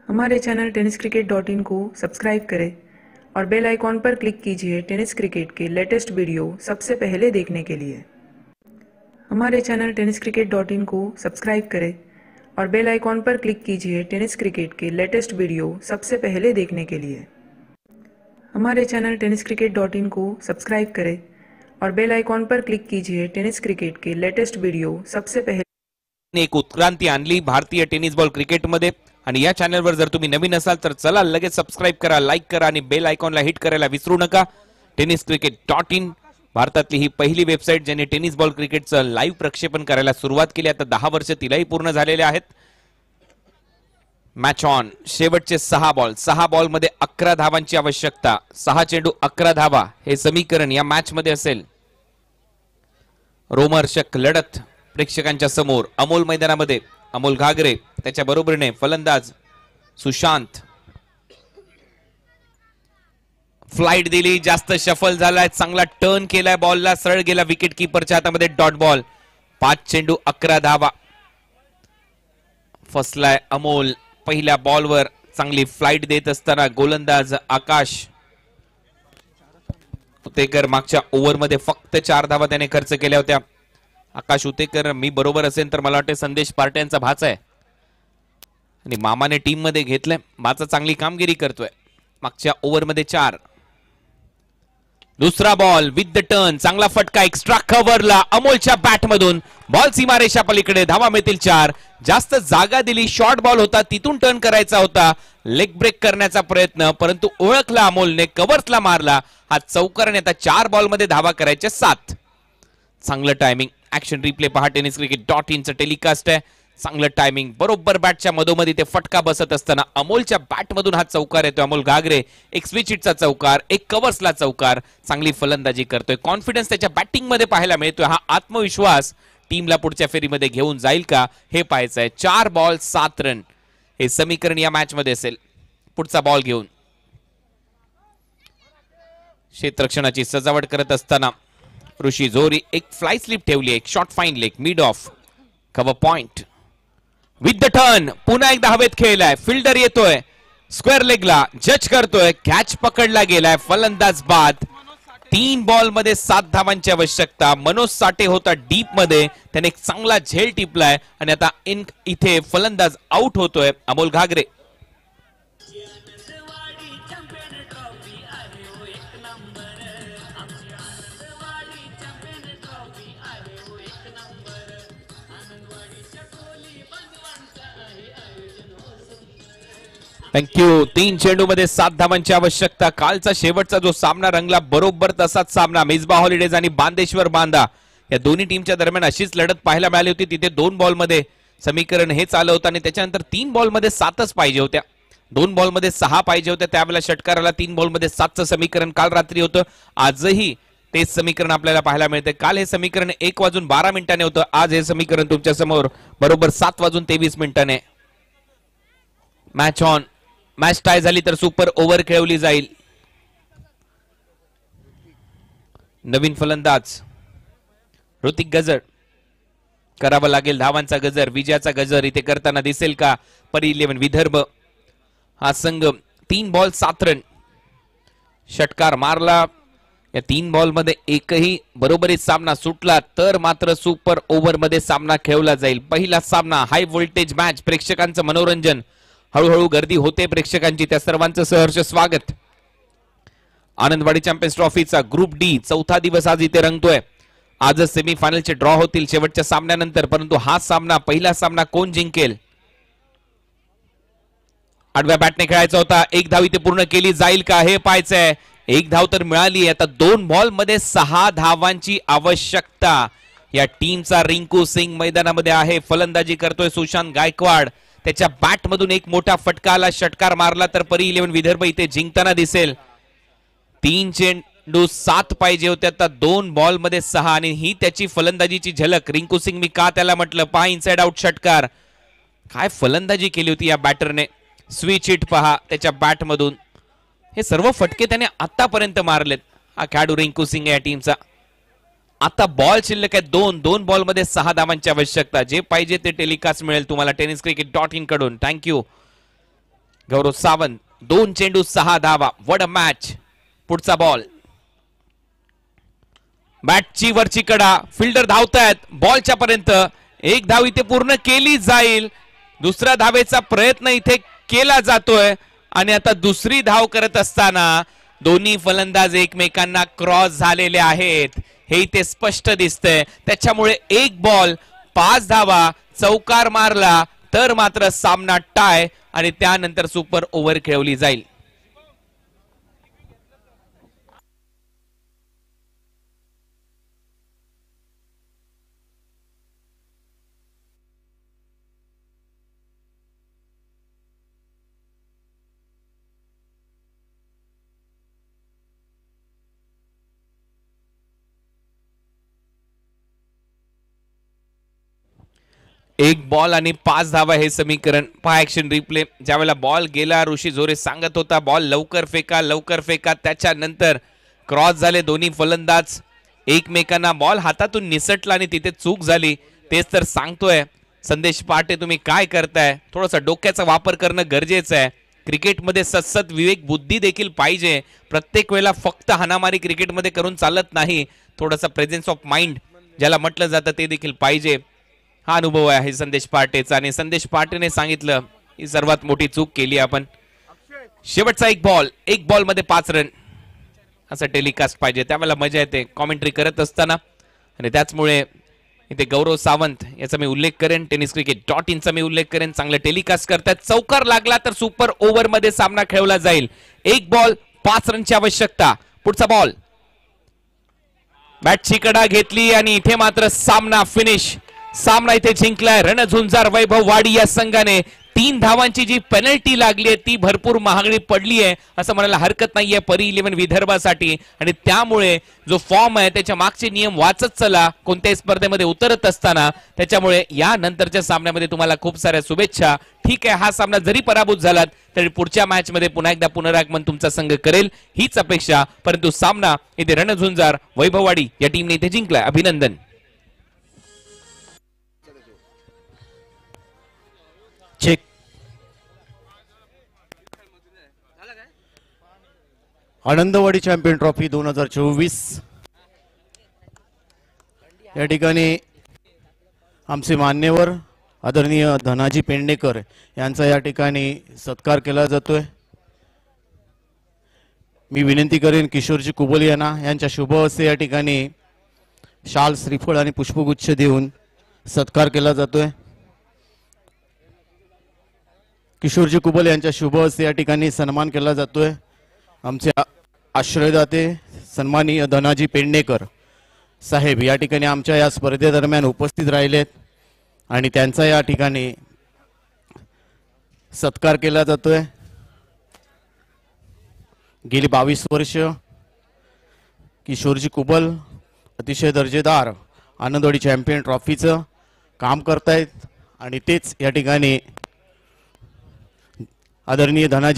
हमारे channel tenniscricket.in को subscribe करें और बेल आइकॉन पर क्लिक कीजिए टेनिस क्रिकेट के लेटेस्ट वीडियो सबसे पहले देखने के लिए। हमारे चैनल tenniscricket.in को सब्सक्राइब करें और बेल आइकॉन पर क्लिक कीजिए टेनिस क्रिकेट के लेटेस्ट वीडियो सबसे पहले देखने के लिए। हमारे चैनल tenniscricket.in को सब्सक्राइब करें और बेल आइकॉन पर क्लिक कीजिए टेनिस क्रिकेट के लेटेस्ट वीडियो सबसे पहले। एक उत्क्रांती आणली भारतीय टेनिस बॉल क्रिकेटमध्ये आणि या चॅनलवर जर तुम्ही नवीन असाल तर चला लगेच सबस्क्राइब करा, लाईक करा आणि बेल आयकॉनला हिट करायला विसरू नका। tenniscricket.in भारतातली ही पहिली वेबसाईट ज्याने टेनिस बॉल क्रिकेटचं लाईव्ह प्रक्षेपण करायला सुरुवात केली। आता 10 वर्ष तिलाही पूर्ण झालेले आहेत। मॅच ऑन, शेवटचे 6 बॉल मध्ये 11 धावांची आवश्यकता। 6 चेंडू 11 धावा हे समीकरण या मॅच मध्ये असेल। रोमहर्षक लढत प्रेक्षकांच्या समोर अमोल मैदानामध्ये अमोल घागरे त्याच्या बरोबरीने फलंदाज सुशांत। फ्लाइट दिली, जास्त शफल झालाय, चांगला टर्न केलाय, बॉलला सरळ गेला विकेट कीपरच्या हातामध्ये, डॉट बॉल। 5 चेंडू 11 धावा। फसलाय अमोल पहिल्या बॉलवर, चांगली फ्लाइट देत असताना गोलंदाज आकाश उतेकर मागच्या ओव्हरमध्ये फक्त 4 धावा त्याने खर्च केल्या होत्या। आकाश उतेकर मी बरोबर असेल तर मला वाटते संदेश पार्ट्यांचा भाचा आहे आणि मामाने टीम मध्ये घेतलंय। भाचा चांगली कामगिरी करतोय। मागच्या ओव्हरमध्ये 4। दुसरा बॉल विथ द टर्न, चांगला फटका एक्स्ट्रा कव्हरला अमोलच्या बॅट मधून, बॉल सीमारेषा पलीकडे, धावा मिळतील 4। जास्त जागा दिली, शॉर्ट बॉल होता, तिथून टर्न करायचा होता, लेग ब्रेक करण्याचा प्रयत्न, परंतु ओळखला अमोलने, कव्हर्सला मारला। हा चौकार आणि आता 4 बॉल मध्ये धावा करायच्या 7। चांगलं टायमिंग, ऍक्शन रिप्ले पहा tenniscricket.in चं टेलिकास्ट आहे। चांगलं टायमिंग, बरोबर बॅटच्या मधोमधी ते फटका बसत असताना अमोलच्या बॅट मधून हा चौकार येतो। अमोल घागरे एक स्विच हिटचा चौकार, एक कव्हर्सला चौकार, चांगली फलंदाजी करतोय। कॉन्फिडन्स त्याच्या बॅटिंग मध्ये पाहायला मिळतोय। हा आत्मविश्वास टीमला पुढच्या फेरीमध्ये घेऊन जाईल का हे पाहायचंय। 4 बॉल 7 रन हे समीकरण या मॅच मध्ये असेल। पुढचा बॉल घेऊन क्षेत्ररक्षणाची सजावट करत असताना ऋषी जोरी एक फ्लाय स्लिप ठेवली, एक short fine leg mid of cover point with the turn. पुन्हा एकदा हवेत खेळलाय, फिल्डर येतोय स्क्वेअर लेगला, जज करतोय, कॅच पकडला गेलाय, फलंदाज बाद। 3 बॉल मध्ये 7 धावांची आवश्यकता। मनोज साठे होता डीप मध्ये, त्याने एक चांगला झेल टिपलाय आणि आता इथे फलंदाज आउट होतोय अमोल घागरे। थँक्यू। 3 चेंडू मध्ये 7 धावांची आवश्यकता। कालचा शेवटचा जो सामना रंगला बरोबर तसाच सामना। मिसबा हॉलिडेज आणि बांदेश्वर बांदा या दोन्ही टीमच्या दरम्यान अशीच लढत पाहायला मिळाली होती। तिथे 2 बॉल मध्ये समीकरण हेच आलं होतं आणि त्याच्यानंतर 3 बॉल मध्ये 7च पाहिजे होत्या। 2 बॉल मध्ये 6 पाहिजे होत्या, त्यावेळेला षटकाराला 3 बॉल मध्ये 7चं समीकरण काल रात्री होतं। आजही तेच समीकरण आपल्याला पाहायला मिळते। काल हे समीकरण 1:12 होतं, आज हे समीकरण तुमच्या समोर बरोबर 7:23 मॅच ऑन। मॅच टाय झाली तर सुपर ओव्हर खेळवली जाईल। नवीन फलंदाज ऋतिक गजर, करावं लागेल धावांचा गजर, विजयाचा गजर इथे करताना दिसेल का परी 11 विदर्भ हा संघ। 3 बॉल 7 रन षटकार मारला। या 3 बॉल मध्ये एकही बरोबरीत सामना सुटला तर मात्र सुपर ओव्हर मध्ये सामना खेळवला जाईल। पहिला सामना हाय व्होल्टेज मॅच, प्रेक्षकांचं मनोरंजन, हळूहळू गर्दी होते प्रेक्षकांची, त्या सर्वांचं सहर्ष स्वागत। आनंदवाडी चॅम्पियन्स ट्रॉफीचा ग्रुप डी चौथा दिवस आज इथे रंगतोय। आजच सेमीफायनलचे ड्रॉ होतील शेवटच्या सामन्यानंतर, परंतु हा सामना पहिला सामना कोण जिंकेल? आडव्या बॅटने खेळायचा होता, 1 धाव इथे पूर्ण केली जाईल का हे पाहायचंय। 1 धाव तर मिळाली। आता 2 बॉल मध्ये 6 धावांची आवश्यकता या टीमचा। रिंकू सिंग मैदानामध्ये आहे, फलंदाजी करतोय सुशांत गायकवाड, त्याच्या बॅट मधून एक मोठा फटका आला, षटकार मारला तर परी 11 विदर्भ इथे जिंकताना दिसेल। 3 चेंडू 7 पाहिजे होते, आता 2 बॉल मध्ये 6 आणि ही त्याची फलंदाजीची झलक। रिंकू सिंग मी का त्याला म्हटलं, पहा इनसाइड आउट षटकार, काय फलंदाजी केली होती या बॅटरने। स्विच हिट पहा त्याच्या बॅट मधून, हे सर्व फटके त्याने आतापर्यंत मारलेत हा खेळाडू रिंकू सिंग या टीमचा। आता बॉल शिल्लक आहे 2 बॉल मध्ये 6 धावांची आवश्यकता। जे पाहिजे ते टेलिकास्ट मिळेल तुम्हाला tenniscricket.in कडून। थँक्यू। गौरव सावंत 2 चेंडू 6 धावा. What a match. पुढचा बॉल. बॅटची वरची कडा. फिल्डर धावतायत बॉलच्या पर्यंत. एक धाव इथे पूर्ण केली जाईल. दुसऱ्या धावेचा प्रयत्न इथे केला जातोय आणि आता दुसरी धाव करत असताना दोन्ही फलंदाज एकमेकांना क्रॉस झालेले आहेत हे इथे स्पष्ट दिसतंय. त्याच्यामुळे एक बॉल 5 धावा. चौकार मारला तर मात्र सामना टाय आणि त्यानंतर सुपर ओव्हर खेळवली जाईल. एक बॉल आणि 5 धावा हे समीकरण. पहा ऍक्शन रिप्ले. ज्यावेळेला बॉल गेला ऋषी झोरे सांगत होता बॉल लवकर फेका लवकर फेका. त्याच्यानंतर क्रॉस झाले दोन्ही फलंदाज एकमेकांना. बॉल हातातून निसटला आणि तिथे चूक झाली. तेच तर सांगतोय संदेश पाटे तुम्ही काय करताय. थोडासा डोक्याचा वापर करणं गरजेचं आहे. क्रिकेटमध्ये सतत विवेक बुद्धी देखील पाहिजे. प्रत्येक वेळेला फक्त हाणामारी क्रिकेटमध्ये करून चालत नाही. थोडासा प्रेझेन्स ऑफ माइंड ज्याला म्हटलं जातं ते देखील पाहिजे. हा अनुभव आहे संदेश पाटेचा आणि संदेश पाटेने सांगितलं ही सर्वात मोठी चूक केली आपण. शेवटचा एक बॉल मध्ये 5 रन असं टेलिकास्ट पाहिजे. त्यावेळेला मजा येते कॉमेंट्री करत असताना. आणि त्याचमुळे इथे गौरव सावंत याचा मी उल्लेख करेन. tenniscricket.in चा मी उल्लेख करेन. चांगलं टेलिकास्ट करतात. चौकार लागला तर सुपर ओव्हर मध्ये सामना खेळवला जाईल. एक बॉल 5 रनची आवश्यकता. पुढचा बॉल. बॅटची कडा घेतली आणि इथे मात्र सामना फिनिश. सामना इथे जिंकलाय रणझुंजार वैभव वाडी या संघाने. 3 धावांची जी पेनल्टी लागली आहे ती भरपूर महागडी पडली आहे असं म्हणायला हरकत नाहीये परी 11 विदर्भासाठी. आणि त्यामुळे जो फॉर्म आहे त्याच्या मागचे नियम वाचत चला कोणत्याही स्पर्धेमध्ये उतरत असताना. त्याच्यामुळे या नंतरच्या सामन्यामध्ये तुम्हाला खूप साऱ्या शुभेच्छा. ठीक आहे हा सामना जरी पराभूत झालात तरी पुढच्या मॅच मध्ये पुन्हा एकदा पुनरागमन तुमचा संघ करेल हीच अपेक्षा. परंतु सामना इथे रणझुंजार वैभववाडी या टीमने इथे जिंकलाय. अभिनंदन. चेक. आनंदवाडी चॅम्पियन ट्रॉफी 2024 या ठिकाणी आमचे मान्यवर आदरणीय धनाजी पेडणेकर यांचा या ठिकाणी सत्कार केला जातोय. मी विनंती करेन किशोरजी कुबल यांच्या शुभ हस्ते या ठिकाणी शाल श्रीफळ आणि पुष्पगुच्छ देऊन सत्कार केला जातोय. किशोरजी कुबल यांच्या शुभ हस्ते या ठिकाणी सन्मान केला जातोय. आमचे आश्रयदाते सन्माननीय धनाजी पेडणेकर साहेब या ठिकाणी आमच्या या स्पर्धेदरम्यान उपस्थित राहिलेत आणि त्यांचा या ठिकाणी सत्कार केला जातोय. गेली 22 वर्ष किशोरजी कुबल अतिशय दर्जेदार आनंदवाडी चॅम्पियन ट्रॉफीचं काम करतायत आणि तेच या ठिकाणी आदरणीय धनाजी